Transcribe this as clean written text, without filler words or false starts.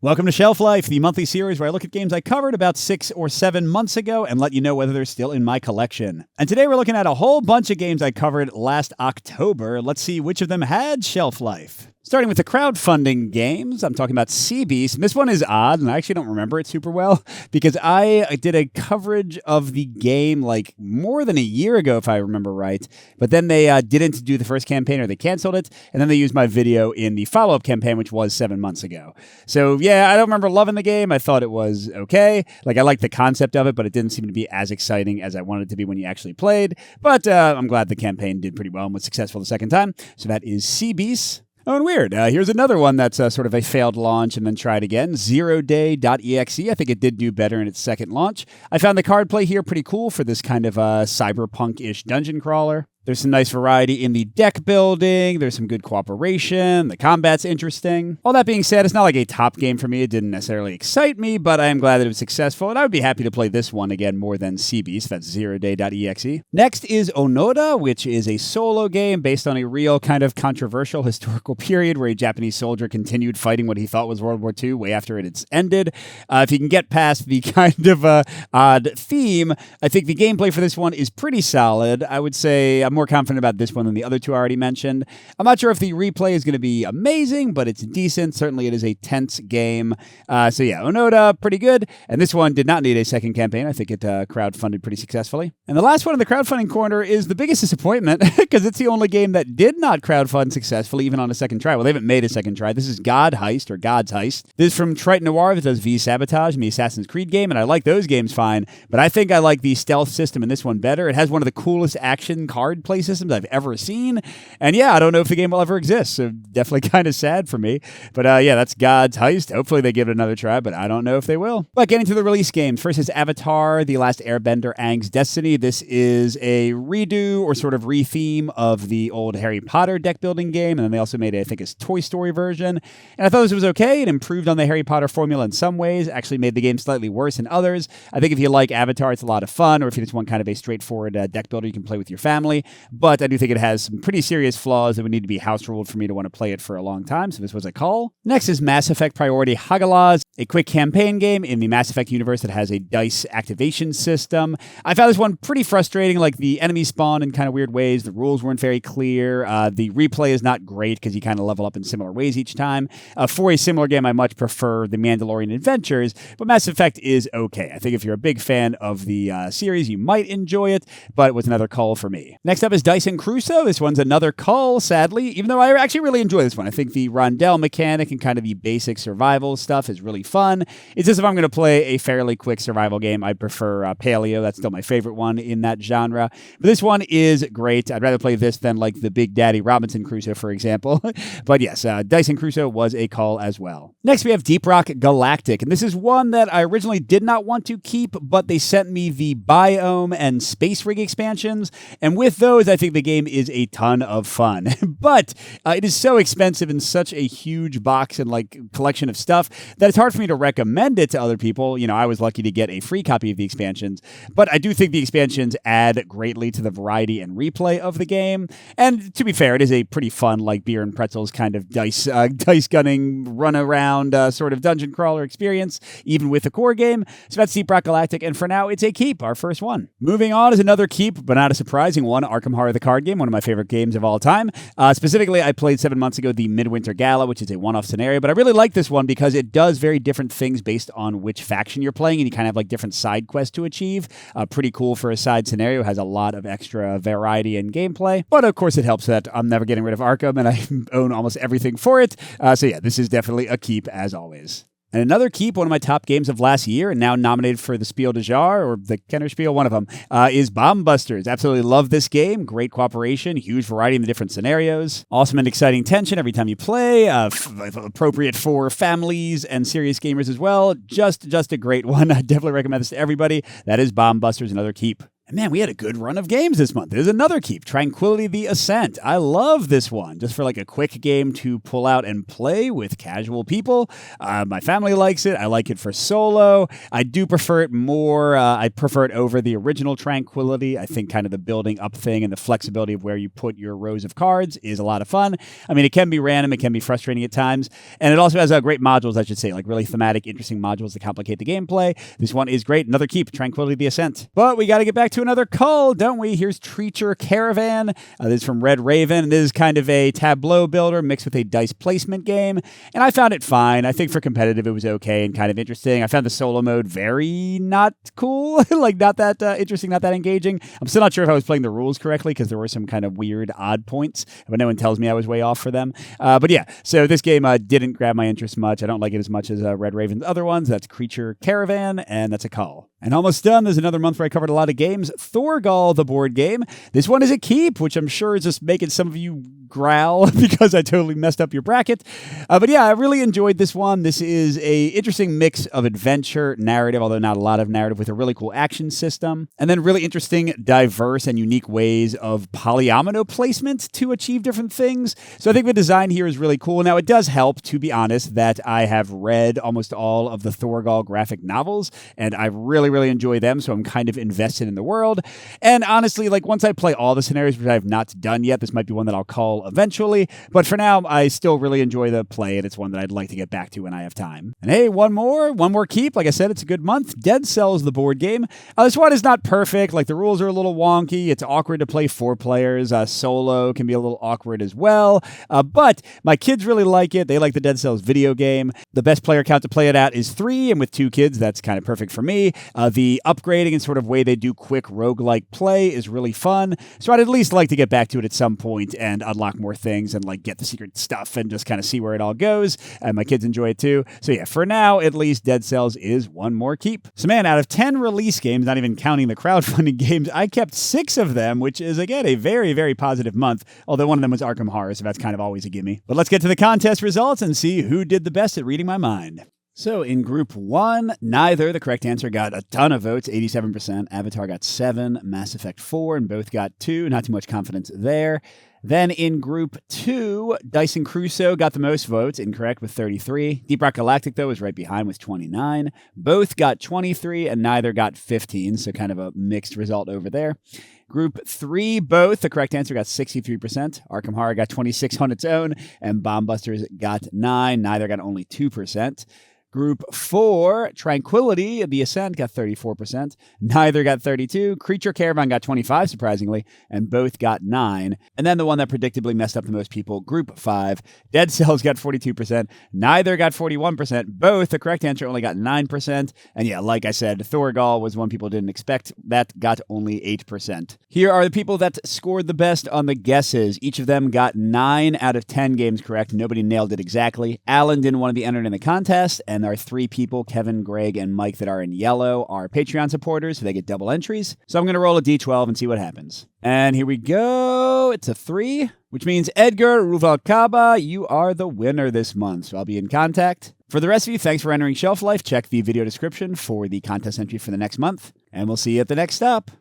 Welcome to Shelf Life, the monthly series where I look at games I covered about 6 or 7 months ago and let you know whether they're still in my collection. And today we're looking at a whole bunch of games I covered last October. Let's see which of them had shelf life. Starting with the crowdfunding games, I'm talking about Sea Beast. This one is odd, and I actually don't remember it super well because I did a coverage of the game like more than a year ago, if I remember right. But then they didn't do the first campaign, or they canceled it, and then they used my video in the follow-up campaign, which was 7 months ago. So yeah, I don't remember loving the game. I thought it was okay. Like, I liked the concept of it, but it didn't seem to be as exciting as I wanted it to be when you actually played. But I'm glad the campaign did pretty well and was successful the second time. So that is Sea Beast. Oh, and weird. Here's another one that's sort of a failed launch and then tried again. Zeroday.exe. I think it did do better in its second launch. I found the card play here pretty cool for this kind of cyberpunk-ish dungeon crawler. There's some nice variety in the deck building. There's some good cooperation. The combat's interesting. All that being said, it's not like a top game for me. It didn't necessarily excite me, but I am glad that it was successful, and I would be happy to play this one again more than Sea Beast. That's Zeroday.exe. Next is Onoda, which is a solo game based on a real kind of controversial historical period where a Japanese soldier continued fighting what he thought was World War II way after it's ended. If you can get past the kind of odd theme, I think the gameplay for this one is pretty solid. I would say I'm more confident about this one than the other two I already mentioned. I'm not sure if the replay is going to be amazing, but it's decent. Certainly it is a tense game. So yeah, Onoda, pretty good. And this one did not need a second campaign. I think it crowdfunded pretty successfully. And the last one in the crowdfunding corner is the biggest disappointment because it's the only game that did not crowdfund successfully, even on a second try. Well, they haven't made a second try. This is Heist, or God's Heist. This is from Triton Noir that does V Sabotage in the Assassin's Creed game, and I like those games fine, but I think I like the stealth system in this one better. It has one of the coolest action card play systems I've ever seen. And yeah, I don't know if the game will ever exist, so definitely kind of sad for me. But yeah, that's God's Heist. Hopefully they give it another try, but I don't know if they will. But getting to the release games, first is Avatar, The Last Airbender, Aang's Destiny. This is a redo or sort of re-theme of the old Harry Potter deck building game, and then they also made, I think, a Toy Story version. And I thought this was okay. It improved on the Harry Potter formula in some ways, actually made the game slightly worse in others. I think if you like Avatar, it's a lot of fun, or if you just want kind of a straightforward deck builder you can play with your family. But I do think it has some pretty serious flaws that would need to be house ruled for me to want to play it for a long time, so this was a call. Next is Mass Effect Priority Hagalas, a quick campaign game in the Mass Effect universe that has a dice activation system. I found this one pretty frustrating, like the enemies spawn in kind of weird ways, the rules weren't very clear, the replay is not great because you kind of level up in similar ways each time. For a similar game, I much prefer the Mandalorian Adventures, but Mass Effect is okay. I think if you're a big fan of the series, you might enjoy it, but it was another call for me. Next up is Dieson Crusoe. This one's another call, sadly, even though I actually really enjoy this one. I think the rondelle mechanic and kind of the basic survival stuff is really fun. It's just if I'm going to play a fairly quick survival game, I prefer Paleo. That's still my favorite one in that genre. But this one is great. I'd rather play this than like the Big Daddy Robinson Crusoe, for example. But yes, Dieson Crusoe was a call as well. Next, we have Deep Rock Galactic. And this is one that I originally did not want to keep, but they sent me the Biome and Space Rig expansions. And with those, I think the game is a ton of fun. But it is so expensive and such a huge box and like collection of stuff that it's hard for me to recommend it to other people. You know, I was lucky to get a free copy of the expansions, but I do think the expansions add greatly to the variety and replay of the game. And to be fair, it is a pretty fun, like beer and pretzels kind of dice gunning, run around sort of dungeon crawler experience, even with the core game. So that's Deep Rock Galactic, and for now, it's a keep, our first one. Moving on is another keep, but not a surprising one, Arkham Horror the card game, one of my favorite games of all time. Specifically, I played 7 months ago the Midwinter Gala, which is a one-off scenario, but I really like this one because it does very different things based on which faction you're playing, and you kind of have like different side quests to achieve. Pretty cool for a side scenario, has a lot of extra variety in gameplay, but of course it helps that I'm never getting rid of Arkham, and I own almost everything for it. So yeah, this is definitely a keep as always. And another keep, one of my top games of last year, and now nominated for the Spiel des Jahres, or the Kenner Spiel, one of them, is Bomb Busters. Absolutely love this game. Great cooperation, huge variety in the different scenarios. Awesome and exciting tension every time you play. Appropriate for families and serious gamers as well. Just a great one. I definitely recommend this to everybody. That is Bomb Busters, another keep. And man, we had a good run of games this month. There's another keep, Tranquility, the Ascent. I love this one, just for like a quick game to pull out and play with casual people. My family likes it. I like it for solo. I do prefer it more. I prefer it over the original Tranquility. I think kind of the building up thing and the flexibility of where you put your rows of cards is a lot of fun. I mean, it can be random. It can be frustrating at times. And it also has great modules, I should say, like really thematic, interesting modules that complicate the gameplay. This one is great. Another keep, Tranquility, the Ascent. But we got to get back to another call, don't we? Here's Treacher Caravan. This is from Red Raven. This is kind of a tableau builder mixed with a dice placement game, and I found it fine. I think for competitive, it was okay and kind of interesting. I found the solo mode very not cool, like not that interesting, not that engaging. I'm still not sure if I was playing the rules correctly because there were some kind of weird odd points, but no one tells me I was way off for them. But yeah, so this game didn't grab my interest much. I don't like it as much as Red Raven's other ones. That's Creature Caravan, and that's a call. And almost done. There's another month where I covered a lot of games. Thorgal, the board game. This one is a keep, which I'm sure is just making some of you growl because I totally messed up your bracket. But yeah, I really enjoyed this one. This is a interesting mix of adventure, narrative, although not a lot of narrative, with a really cool action system. And then really interesting, diverse, and unique ways of polyomino placement to achieve different things. So I think the design here is really cool. Now, it does help, to be honest, that I have read almost all of the Thorgal graphic novels, and I really enjoy them, so I'm kind of invested in the world. And honestly, like once I play all the scenarios, which I have not done yet, this might be one that I'll call eventually. But for now, I still really enjoy the play, and it's one that I'd like to get back to when I have time. And hey, one more keep. Like I said, it's a good month. Dead Cells, the board game. This one is not perfect. Like the rules are a little wonky. It's awkward to play 4 players. Solo can be a little awkward as well. But my kids really like it. They like the Dead Cells video game. The best player count to play it at is 3, and with 2 kids, that's kind of perfect for me. The upgrading and sort of way they do quick roguelike play is really fun. So I'd at least like to get back to it at some point and unlock more things and like get the secret stuff and just kind of see where it all goes. And my kids enjoy it too. So yeah, for now, at least Dead Cells is one more keep. So man, out of 10 release games, not even counting the crowdfunding games, I kept 6 of them, which is again a very positive month. Although one of them was Arkham Horror, so that's kind of always a gimme. But let's get to the contest results and see who did the best at reading my mind. So in Group 1, neither. The correct answer got a ton of votes, 87%. Avatar got 7, Mass Effect 4, and both got 2. Not too much confidence there. Then in Group 2, Dieson Crusoe got the most votes, incorrect with 33. Deep Rock Galactic, though, was right behind with 29. Both got 23, and neither got 15, so kind of a mixed result over there. Group 3, both. The correct answer got 63%. Arkham Horror got 26 on its own, and Bomb Busters got 9. Neither got only 2%. Group 4, Tranquility, the Ascent, got 34%. Neither got 32. Creature Caravan got 25, surprisingly, and both got 9. And then the one that predictably messed up the most people, Group 5, Dead Cells got 42%. Neither got 41%. Both, the correct answer, only got 9%. And yeah, like I said, Thorgal was one people didn't expect. That got only 8%. Here are the people that scored the best on the guesses. Each of them got 9 out of 10 games correct. Nobody nailed it exactly. Alan didn't want to be entered in the contest, and our 3 people, Kevin, Greg, and Mike, that are in yellow are Patreon supporters, so they get double entries. So I'm going to roll a d12 and see what happens. And here we go. It's a 3, which means Edgar Ruvalcaba, you are the winner this month. So I'll be in contact. For the rest of you, thanks for entering Shelf Life. Check the video description for the contest entry for the next month, and we'll see you at the next stop.